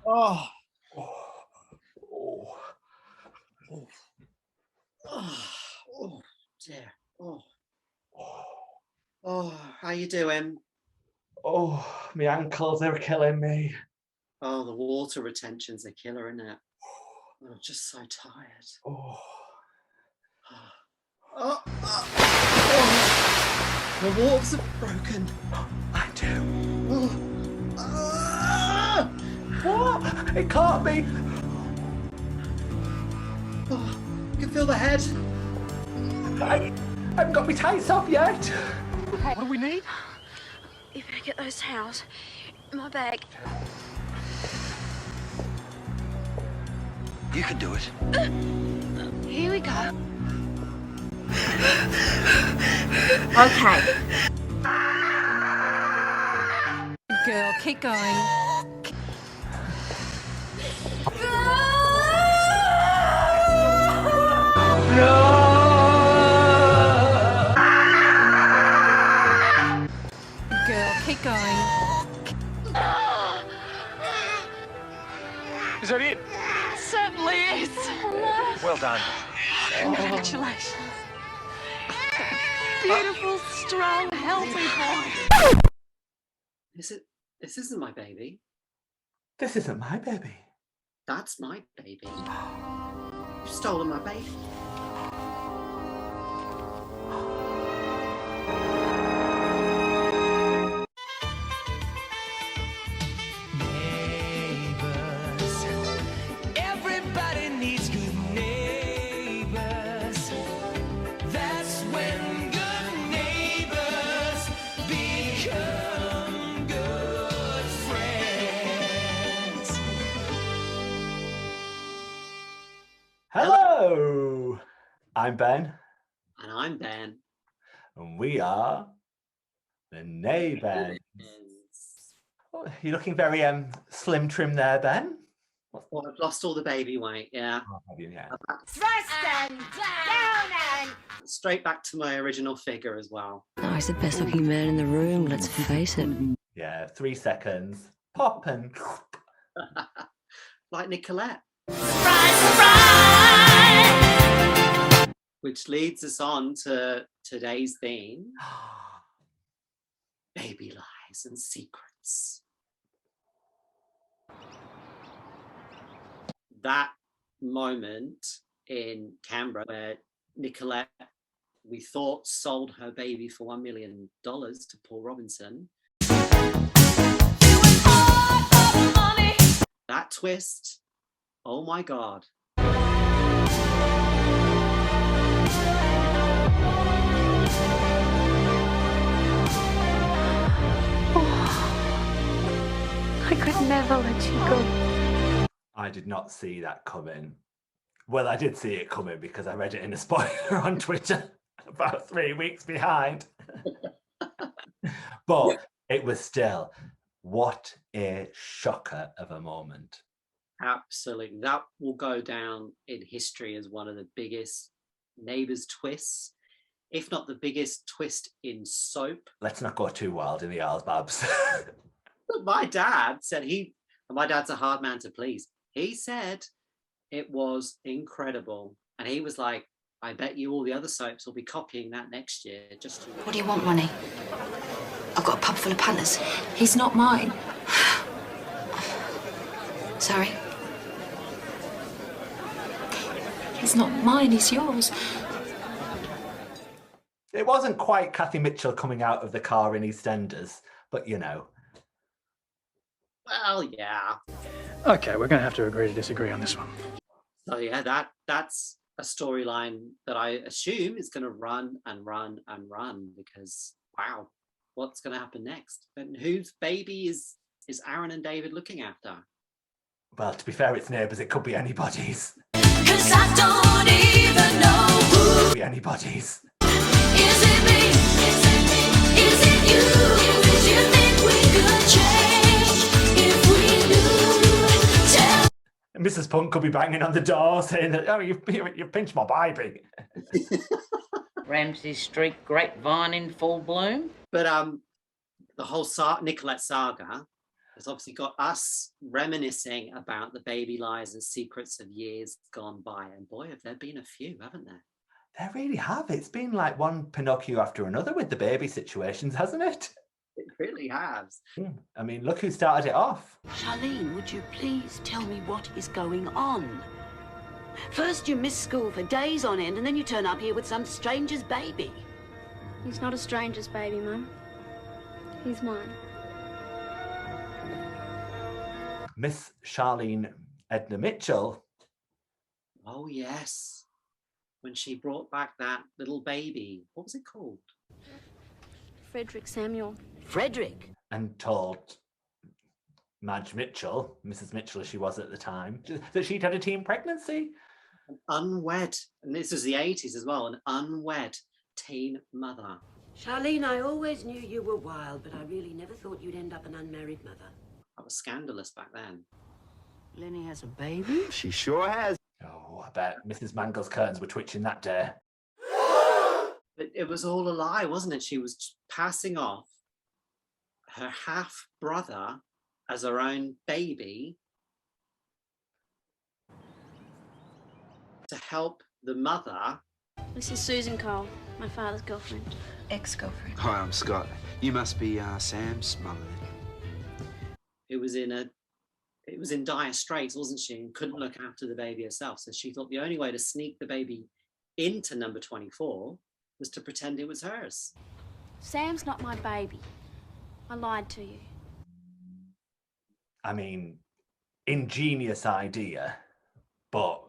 Oh. Oh. Oh. Oh. Oh. Dear. Oh. Oh. How you doing? Oh, my ankles are killing me. Oh, the water retention's a killer, isn't it? Oh, I'm just so tired. Oh. Oh. Oh. The walls are broken. I do. Oh. Ah. What? It can't be. Oh. I can feel the head. I haven't got my tights off yet. Okay. What do we need? You better get those towels in my bag. You can do it. Here we go. Okay. Girl, keep going. Girl, keep going. Is that it? Certainly is. Well done. Congratulations. Beautiful, strong, healthy boy. This isn't my baby. This isn't my baby. That's my baby. You've stolen my baby. Neighbours. Everybody needs good neighbours. That's when good neighbours become good friends. Hello. I'm Ben. And I'm Ben. And we are the NeighBens. Oh, you're looking very slim trim there, Ben. Well, I've lost all the baby weight, yeah. Oh, have you? Yeah. Thrust and down and... Straight back to my original figure as well. Oh, he's the best looking man in the room, let's face it. Yeah, 3 seconds. Pop and... Like Nicolette. Surprise, surprise! Which leads us on to today's theme. Baby lies and secrets. That moment in Canberra where Nicolette, we thought, sold her baby for $1 million to Paul Robinson. That twist, oh my God. I could never let you go. I did not see that coming. Well, I did see it coming because I read it in a spoiler on Twitter about 3 weeks behind. But it was still, what a shocker of a moment. Absolutely. That will go down in history as one of the biggest Neighbours twists, if not the biggest twist in soap. Let's not go too wild in the Isles, Babs. My dad said my dad's a hard man to please. He said it was incredible. And he was like, I bet you all the other soaps will be copying that next year. Just to... What do you want, money? I've got a pub full of punters. He's not mine. Sorry. He's not mine, he's yours. It wasn't quite Kathy Mitchell coming out of the car in EastEnders, but you know. Well, yeah. Okay, we're going to have to agree to disagree on this one. So yeah, that's a storyline that I assume is going to run and run and run because, wow, what's going to happen next? And whose baby is Aaron and David looking after? Well, to be fair, it's Neighbours. It could be anybody's. 'Cause I don't even know who. It could be anybody's. Is it me? Is it you? Do you think we could change if we knew? Tell Mrs. Punk could be banging on the door saying that, oh, you've pinched my baby. Ramsay Street grapevine in full bloom. But the whole Nicolette saga, It's obviously got us reminiscing about the baby lies and secrets of years gone by. And boy, have there been a few, haven't there? They really have. It's been like one Pinocchio after another with the baby situations, hasn't it? It really has. I mean, look who started it off. Charlene, would you please tell me what is going on? First you miss school for days on end, and then you turn up here with some stranger's baby. He's not a stranger's baby, Mum. He's mine. Miss Charlene Edna Mitchell. Oh, yes. When she brought back that little baby. What was it called? Frederick Samuel. Frederick? And told Madge Mitchell, Mrs. Mitchell as she was at the time, that she'd had a teen pregnancy. An unwed, and this was the 80s as well, an unwed teen mother. Charlene, I always knew you were wild, but I really never thought you'd end up an unmarried mother. That was scandalous back then. Lenny has a baby? She sure has. Oh, I bet Mrs. Mangle's curtains were twitching that day. But it was all a lie, wasn't it? She was passing off her half-brother as her own baby to help the mother. This is Susan Cole, my father's girlfriend. Ex-girlfriend. Hi, I'm Scott. You must be Sam's mother. Who was in dire straits, wasn't she? And couldn't look after the baby herself. So she thought the only way to sneak the baby into number 24 was to pretend it was hers. Sam's not my baby. I lied to you. I mean, ingenious idea, but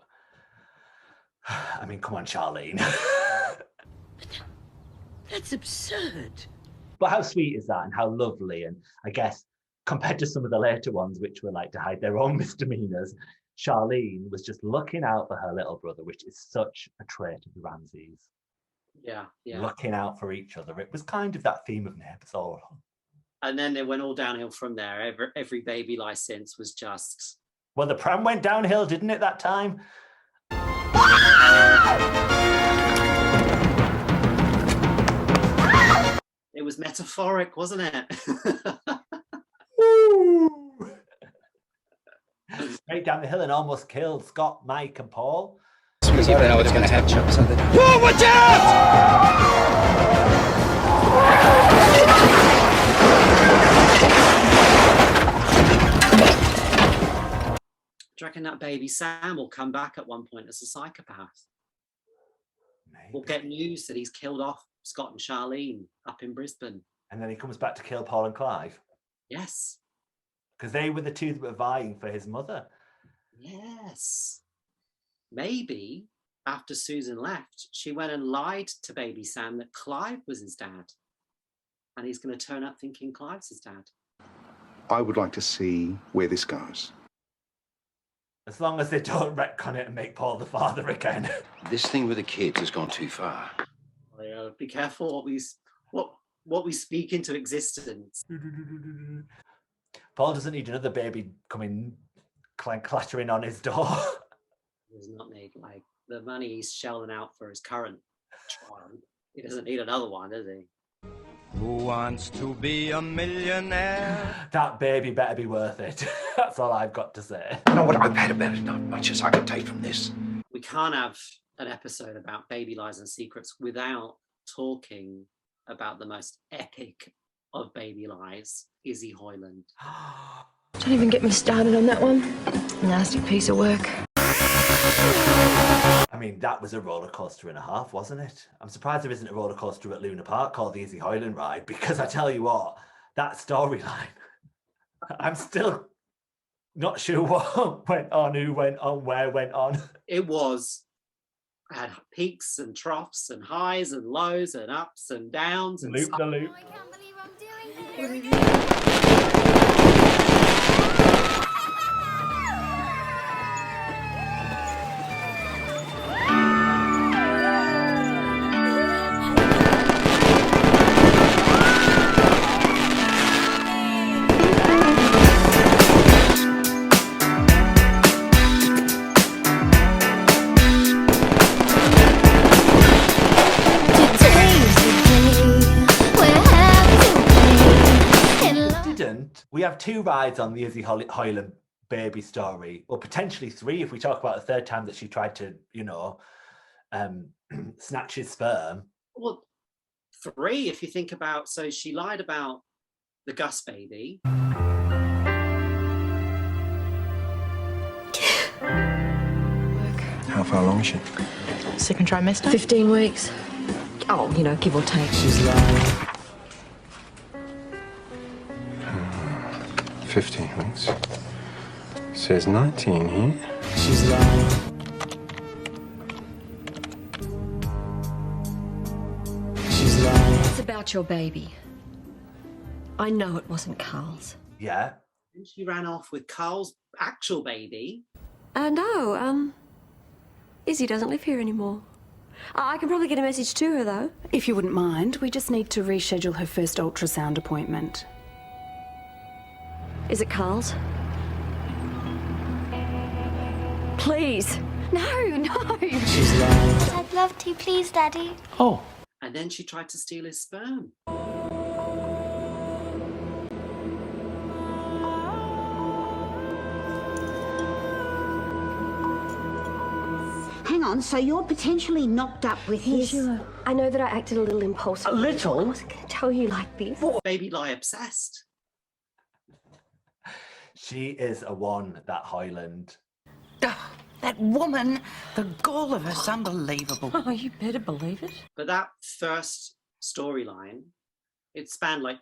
I mean, come on, Charlene. That's absurd. But how sweet is that, and how lovely, and I guess compared to some of the later ones, which were like to hide their own misdemeanors, Charlene was just looking out for her little brother, which is such a trait of the Ramsays. Yeah. Looking out for each other. It was kind of that theme of Neighbours all along. And then they went all downhill from there. Every baby license was just... Well, the pram went downhill, didn't it, that time? It was metaphoric, wasn't it? Straight down the hill and almost killed Scott, Mike and Paul. Because you don't know what's going to happen. Whoa, watch Do you reckon that baby Sam will come back at one point as a psychopath? Maybe. We'll get news that he's killed off Scott and Charlene up in Brisbane. And then he comes back to kill Paul and Clive. Yes. Because they were the two that were vying for his mother. Yes. Maybe after Susan left, she went and lied to baby Sam that Clive was his dad. And he's going to turn up thinking Clive's his dad. I would like to see where this goes. As long as they don't retcon it and make Paul the father again. This thing with the kids has gone too far. Well, be careful what we speak into existence. Paul doesn't need another baby coming clattering on his door. He does not need, like, the money he's shelling out for his current child. He doesn't need another one, does he? Who wants to be a millionaire? That baby better be worth it. That's all I've got to say. You know what I've had about it, not much as I can take from this. We can't have an episode about baby lies and secrets without talking about the most epic of baby lies, Izzy Hoyland. Don't even get me started on that one. Nasty piece of work. I mean, that was a roller coaster and a half, wasn't it? I'm surprised there isn't a roller coaster at Luna Park called the Izzy Hoyland ride, because I tell you what, that storyline, I'm still not sure what went on, who went on, where went on. It had peaks and troughs and highs and lows and ups and downs and Loop the loop. I can't believe I'm doing this. Today's the day we're happy to play. had 2 rides on the Izzy Hoyland baby story, or potentially 3 if we talk about the third time that she tried to, you know, snatch his sperm. Well, 3 if you think about. So she lied about the Gus baby. How far along is she? Second trimester? 15 weeks. Oh, you know, give or take. She's lying. 15 weeks. Says 19 here. She's lying. She's lying. It's about your baby. I know it wasn't Carl's. Yeah. And she ran off with Carl's actual baby. No, Izzy doesn't live here anymore. I can probably get a message to her, though. If you wouldn't mind, we just need to reschedule her first ultrasound appointment. Is it Carl's? Please. No. She's lying. I'd love to, please, Daddy. Oh. And then she tried to steal his sperm. Hang on, so you're potentially knocked up with his... Sheila, I know that I acted a little impulsive. A little? I wasn't going to tell you like this. Baby lie obsessed. She is a one, that Hoyland. Oh, that woman, the gall of her's unbelievable. Oh, you better believe it. But that first storyline, it spanned like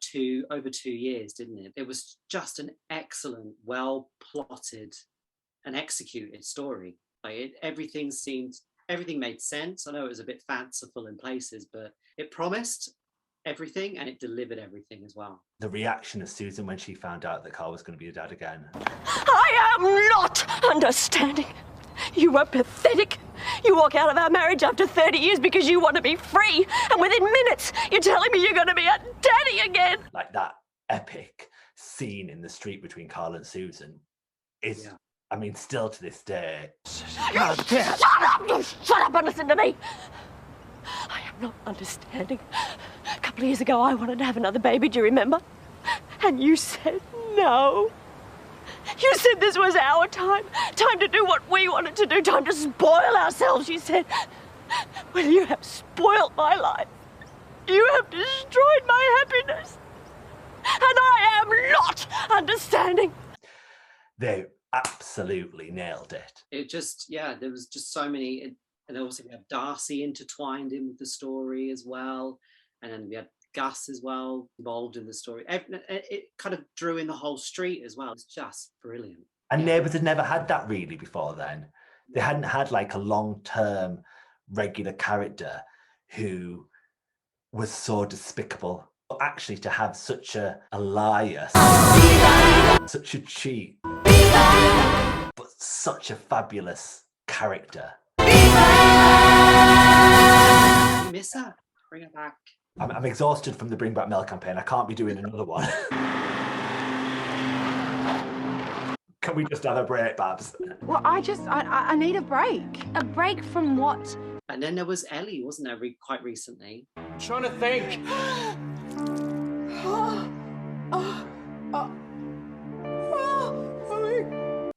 over 2 years, didn't it? It was just an excellent, well plotted and executed story. Like everything made sense. I know it was a bit fanciful in places, but it promised everything and it delivered everything as well. The reaction of Susan when she found out that Carl was going to be a dad again. I am not understanding. You are pathetic. You walk out of our marriage after 30 years because you want to be free, and within minutes you're telling me you're going to be a daddy again. Like that epic scene in the street between Carl and Susan is, I mean, still to this day. Shut up and listen to me. I am not understanding. A couple of years ago I wanted to have another baby, do you remember? And you said no. You said this was our time to do what we wanted to do, time to spoil ourselves, you said. Well, you have spoiled my life. You have destroyed my happiness. And I am not understanding. They absolutely nailed it. It just, there was just so many, and also we have Darcy intertwined in with the story as well, and then we had Gus as well involved in the story. It kind of drew in the whole street as well. It's just brilliant. And Neighbours had never had that really before then. They hadn't had like a long-term regular character who was so despicable. But actually to have such a liar, such a cheat, but such a fabulous character. You miss her. Bring her back. I'm exhausted from the Bring Back Mel campaign. I can't be doing another one. Can we just have a break, Babs? Well, I need a break. A break from what? And then there was Ellie, wasn't there, quite recently? I'm trying to think.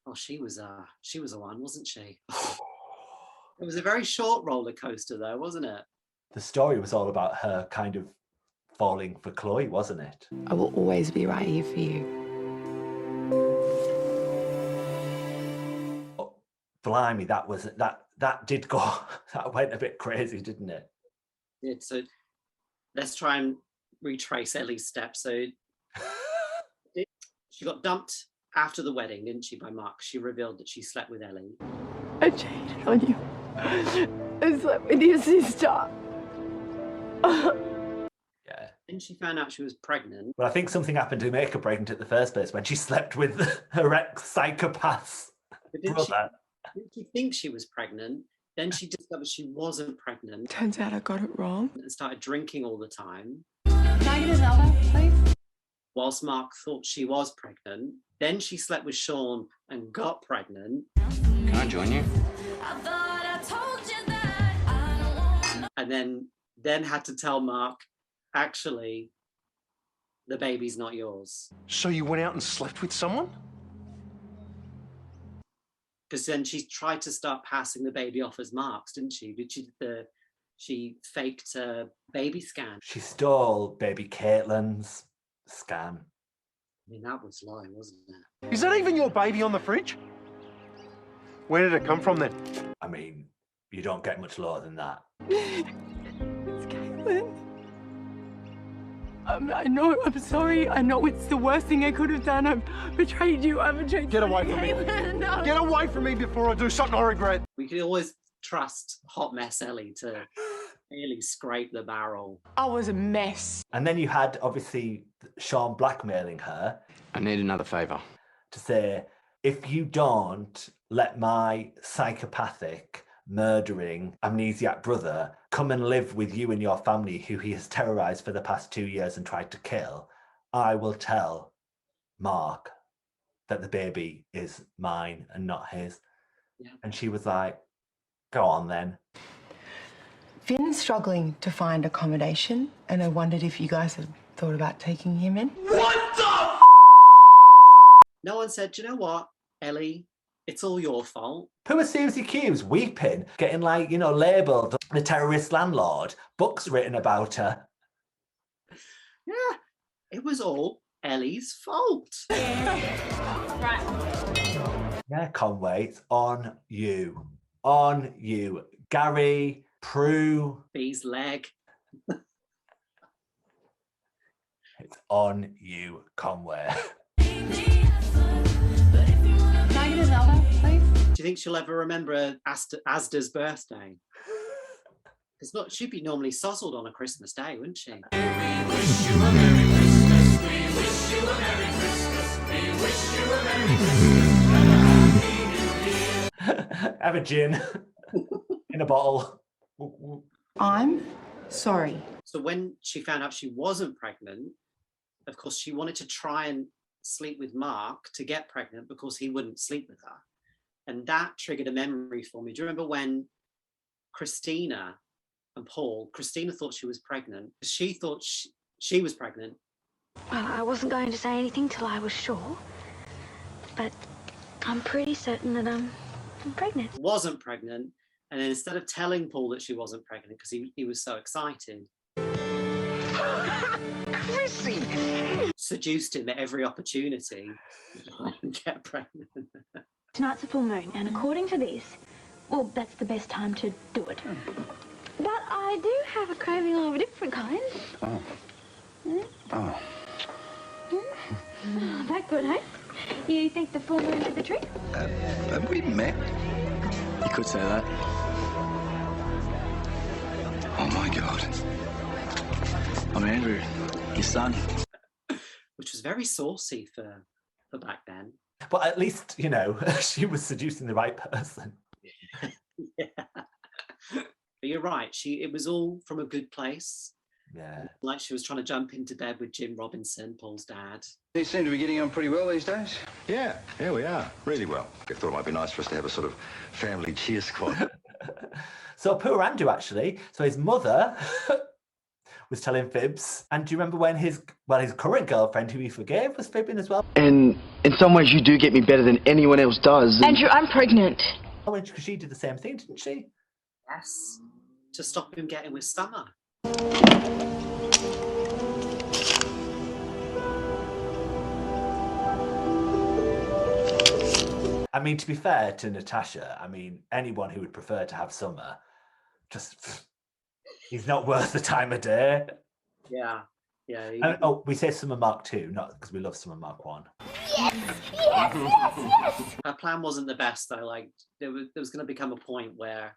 Oh, she was a one, wasn't she? It was a very short roller coaster, though, wasn't it? The story was all about her kind of falling for Chloe, wasn't it? I will always be right here for you. Oh, blimey, that did go. That went a bit crazy, didn't it? Yeah, so let's try and retrace Ellie's steps. So she got dumped after the wedding, didn't she, by Mark? She revealed that she slept with Ellie. I cheated on you. I slept with your sister. Yeah. Then she found out she was pregnant. Well, I think something happened to make her pregnant at the first place when she slept with her ex-psychopath's brother. Didn't she think she was pregnant? Then she discovered she wasn't pregnant. Turns out I got it wrong. And started drinking all the time. Can I get another, please? Whilst Mark thought she was pregnant. Then she slept with Sean and got pregnant. Can I join you? And then had to tell Mark, actually, the baby's not yours. So you went out and slept with someone? Because then she tried to start passing the baby off as Mark's, didn't she? She faked a baby scan. She stole baby Caitlin's scan. I mean, that was lying, wasn't it? Is that even your baby on the fridge? Where did it come from then? I mean, you don't get much lower than that. It's Caitlin. I know, I'm sorry. I know it's the worst thing I could have done. I've betrayed you. I've betrayed Get away from me. No. Get away from me before I do something I regret. We could always trust hot mess Ellie to really scrape the barrel. I was a mess. And then you had, obviously, Sean blackmailing her. I need another favour. To say, if you don't let my psychopathic, murdering, amnesiac brother come and live with you and your family who he has terrorised for the past 2 years and tried to kill, I will tell Mark that the baby is mine and not his. Yeah. And she was like, go on then. Finn's struggling to find accommodation, and I wondered if you guys had thought about taking him in. What the No one said, do you know what, Ellie? It's all your fault. Poor Susie Q's weeping, getting like, labelled the terrorist landlord, books written about her. Yeah, it was all Ellie's fault. Right. Yeah, Conway, it's on you. On you. Gary, Prue. Bee's leg. It's on you, Conway. Can I get another, please? Do you think she'll ever remember Asda's birthday? It's not. She'd be normally sozzled on a Christmas day, wouldn't she? We wish you a Merry Christmas. We wish you a Merry Christmas. We wish you a Merry Christmas and a Happy New Year. Have a gin in a bottle. I'm sorry. So when she found out she wasn't pregnant, of course, she wanted to try and sleep with Mark to get pregnant because he wouldn't sleep with her. And that triggered a memory for me. Do you remember when Christina thought she was pregnant? She thought she was pregnant. Well, I wasn't going to say anything till I was sure, but I'm pretty certain that I'm pregnant. Wasn't pregnant. And then instead of telling Paul that she wasn't pregnant because he was so excited, Chrissy! seduced him at every opportunity to try and get pregnant. Tonight's a full moon, and according to this, well, that's the best time to do it. But I do have a craving of a different kind. Oh. Oh. Oh, that good, eh? You think the full moon did the trick? Have we met? You could say that. Oh my God. I'm Andrew, your son. Which was very saucy for back then. But at least, she was seducing the right person. Yeah. But you're right. It was all from a good place. Yeah. Like she was trying to jump into bed with Jim Robinson, Paul's dad. You seem to be getting on pretty well these days. Yeah, we are. Really well. I thought it might be nice for us to have a sort of family cheer squad. So poor Andrew, actually. So his mother was telling fibs. And do you remember when his current girlfriend, who he forgave, was fibbing as well? And in some ways you do get me better than anyone else does. Andrew, I'm pregnant. Oh, because she did the same thing, didn't she? Yes. To stop him getting with Summer. I mean, to be fair to Natasha, anyone who would prefer to have Summer, he's not worth the time of day. Yeah. We say Summer Mark 2, not because we love Summer Mark 1. Yes. Her plan wasn't the best, though. Like, there was going to become a point where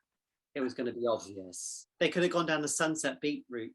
it was going to be obvious. They could have gone down the Sunset Beach route,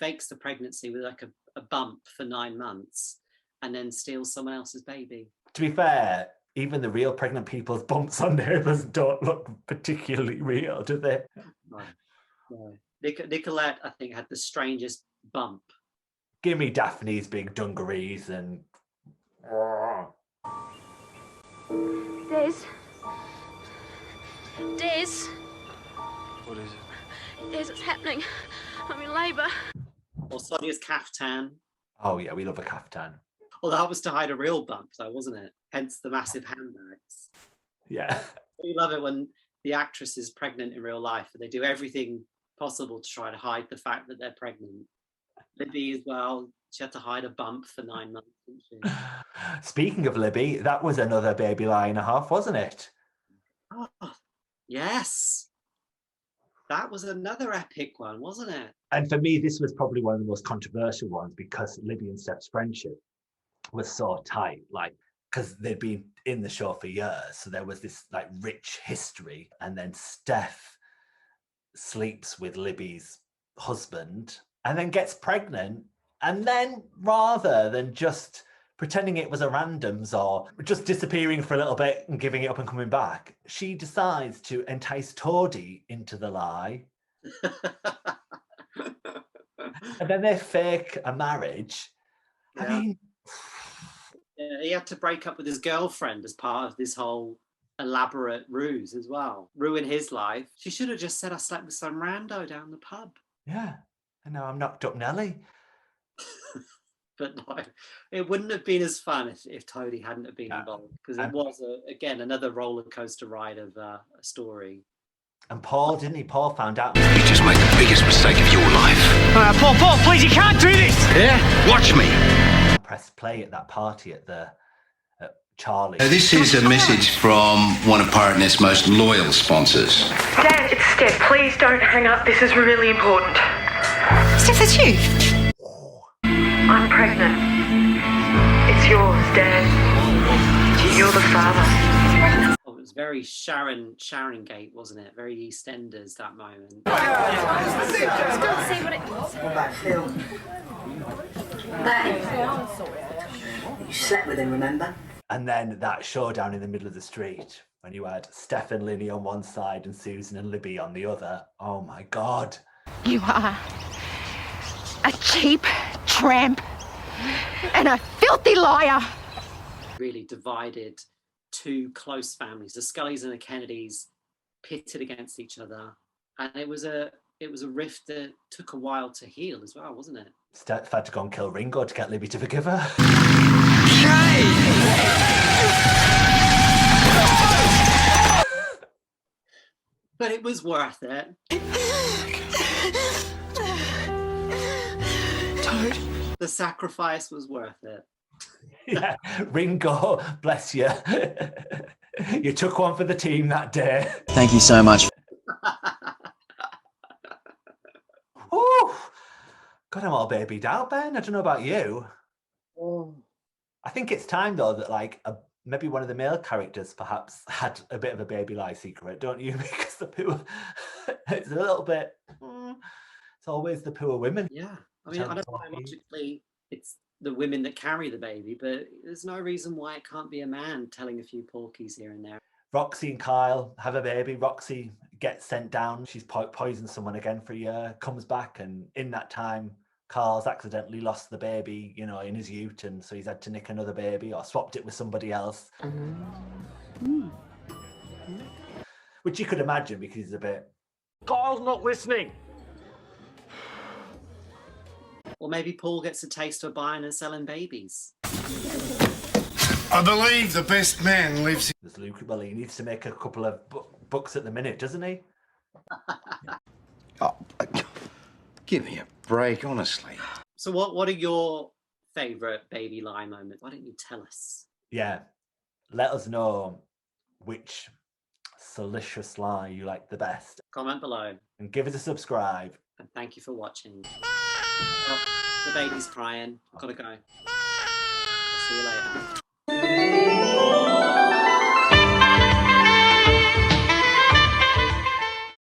fakes the pregnancy with like a bump for 9 months and then steals someone else's baby. To be fair, even the real pregnant people's bumps on Neighbours don't look particularly real, do they? No. Nicolette, I think, had the strangest bump. Give me Daphne's big dungarees and... Des. Des. What is it? Des, it's happening. I'm in labour. Or Sonia's caftan. Oh yeah, we love a caftan. Well, that was to hide a real bump, though, wasn't it? Hence the massive handbags. Yeah. We love it when the actress is pregnant in real life and they do everything possible to try to hide the fact that they're pregnant. Libby as well, she had to hide a bump for 9 months, didn't she? Speaking of Libby, that was another baby lie and a half, wasn't it? Oh, yes. That was another epic one, wasn't it? And for me, this was probably one of the most controversial ones because Libby and Steph's friendship was so tight, like, because they'd been in the show for years. So there was this like rich history. And then Steph sleeps with Libby's husband and then gets pregnant. And then rather than just pretending it was a randoms or just disappearing for a little bit and giving it up and coming back, she decides to entice Toadie into the lie. And then they fake a marriage. Yeah. I mean... Yeah, he had to break up with his girlfriend as part of this whole elaborate ruse as well. Ruin his life. She should have just said, I slept with some rando down the pub. Yeah, and now I'm knocked up Nelly. But no, it wouldn't have been as fun if Toadie hadn't have been involved, because it was, again, another roller coaster ride of a story. And Paul, didn't he? Paul found out. You just made the biggest mistake of your life. Paul, please, you can't do this! Yeah? Watch me. Press play at that party at Charlie. This is a message from one of Partner's most loyal sponsors. Dad, it's Steph. Please don't hang up. This is really important. Steph, that's you. I'm pregnant. It's yours, Dad. You're the father. Oh, it was very Sharon Gate, wasn't it? Very EastEnders, that moment. Let's go see what it was. What about Phil? You slept with him, remember? And then that showdown in the middle of the street when you had Steph and Lily on one side and Susan and Libby on the other. Oh my God. You are a cheap tramp and a filthy liar. Really divided two close families, the Scullys and the Kennedys, pitted against each other. And it was a rift that took a while to heal as well, wasn't it? Steph had to go and kill Ringo to get Libby to forgive her. But it was worth it. Toad. The sacrifice was worth it. Yeah, Ringo, bless you. You took one for the team that day. Thank you so much. Ooh, God, I'm all babied out, Ben. I don't know about you. Oh. I think it's time, though, that like maybe one of the male characters perhaps had a bit of a baby lie secret, don't you? Because the poor, it's a little bit, it's always the poor women. Yeah. I mean, I don't know, logically it's the women that carry the baby, but there's no reason why it can't be a man telling a few porkies here and there. Roxy and Kyle have a baby. Roxy gets sent down. She's poisoned someone again for a year, comes back, and in that time, Carl's accidentally lost the baby, you know, in his ute, and so he's had to nick another baby or swapped it with somebody else. Which you could imagine because he's a bit... Carl's not listening. Or maybe Paul gets a taste of buying and selling babies. I believe the best man lives... There's Luke, well, he needs to make a couple of bucks at the minute, doesn't he? Oh, give me a break, honestly. So what are your favourite baby lie moments? Why don't you tell us? Yeah, let us know which salacious lie you like the best. Comment below. And give us a subscribe. And thank you for watching. Oh, the baby's crying. I've got to go. I'll see you later.